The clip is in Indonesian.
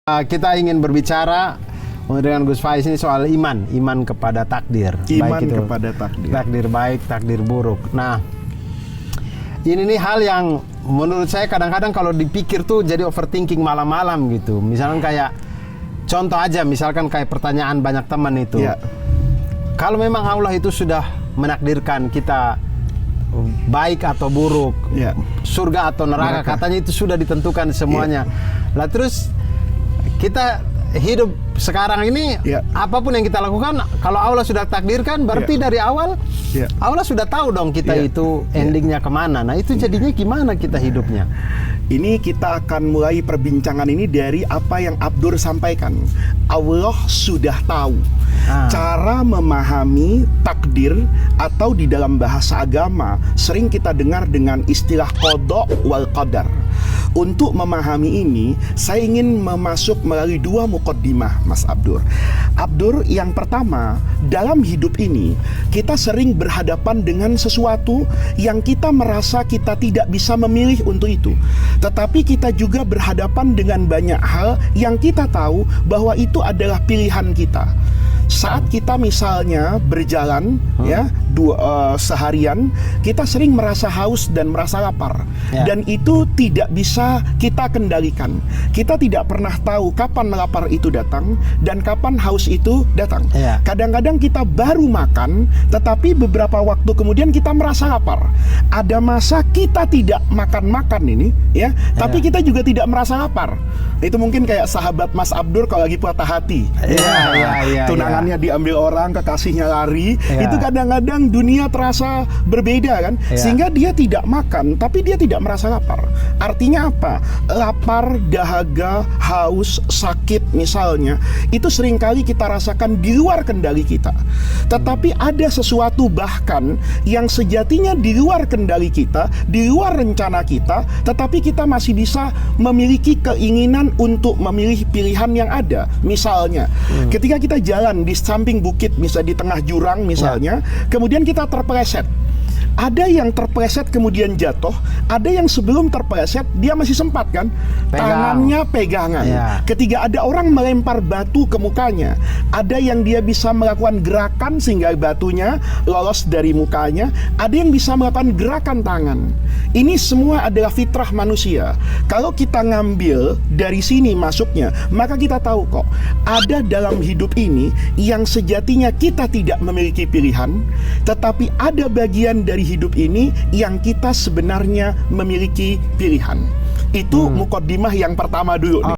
Kita ingin berbicara dengan Gus Faiz ini soal iman kepada takdir. Iman baik itu kepada takdir. Takdir baik, takdir buruk. Nah, ini nih hal yang menurut saya kadang-kadang kalau dipikir tuh jadi overthinking malam-malam gitu. Misalkan kayak contoh aja, misalkan kayak pertanyaan banyak teman itu. Ya. Kalau memang Allah itu sudah menakdirkan kita baik atau buruk, Ya. surga atau neraka, katanya itu sudah ditentukan semuanya. Lah terus kita hidup sekarang ini, apapun yang kita lakukan, kalau Allah sudah takdirkan, berarti dari awal Allah sudah tahu dong kita itu endingnya kemana. Nah itu jadinya gimana kita hidupnya? Ini kita akan mulai perbincangan ini dari apa yang Abdur sampaikan. Allah sudah tahu. Cara memahami takdir atau di dalam bahasa agama sering kita dengar dengan istilah qada wal qadar. Untuk memahami ini, saya ingin memasuk melalui dua muqaddimah, Mas Abdur. Abdur, yang pertama, dalam hidup ini kita sering berhadapan dengan sesuatu yang kita merasa kita tidak bisa memilih untuk itu. Tetapi kita juga berhadapan dengan banyak hal yang kita tahu bahwa itu adalah pilihan kita. Saat kita misalnya berjalan seharian, kita sering merasa haus dan merasa lapar, dan itu tidak bisa kita kendalikan. Kita tidak pernah tahu kapan lapar itu datang dan kapan haus itu datang. Kadang-kadang kita baru makan, tetapi beberapa waktu kemudian kita merasa lapar. Ada masa kita tidak makan ini, tapi kita juga tidak merasa lapar. Itu mungkin kayak sahabat Mas Abdur kalau lagi patah hati. Tunangannya diambil orang, kekasihnya lari. Itu kadang-kadang dunia terasa berbeda kan, sehingga dia tidak makan tapi dia tidak merasa lapar. Artinya apa? Lapar, dahaga, haus, sakit misalnya, itu seringkali kita rasakan di luar kendali kita. Tetapi ada sesuatu bahkan yang sejatinya di luar kendali kita, di luar rencana kita, tetapi kita masih bisa memiliki keinginan untuk memilih pilihan yang ada. Misalnya ketika kita jalan di samping bukit, misalnya di tengah jurang misalnya, kemudian kita terpeleset. Ada yang terpeleset kemudian jatuh, ada yang sebelum terpeleset dia masih sempat kan, tangannya pegangan. Ketika ada orang melempar batu ke mukanya, ada yang dia bisa melakukan gerakan sehingga batunya lolos dari mukanya, ada yang bisa melakukan gerakan tangan. Ini semua adalah fitrah manusia. Kalau kita ngambil dari sini masuknya, maka kita tahu kok ada dalam hidup ini yang sejatinya kita tidak memiliki pilihan, tetapi ada bagian dari hidup ini yang kita sebenarnya memiliki pilihan. Itu muqaddimah yang pertama dulu nih.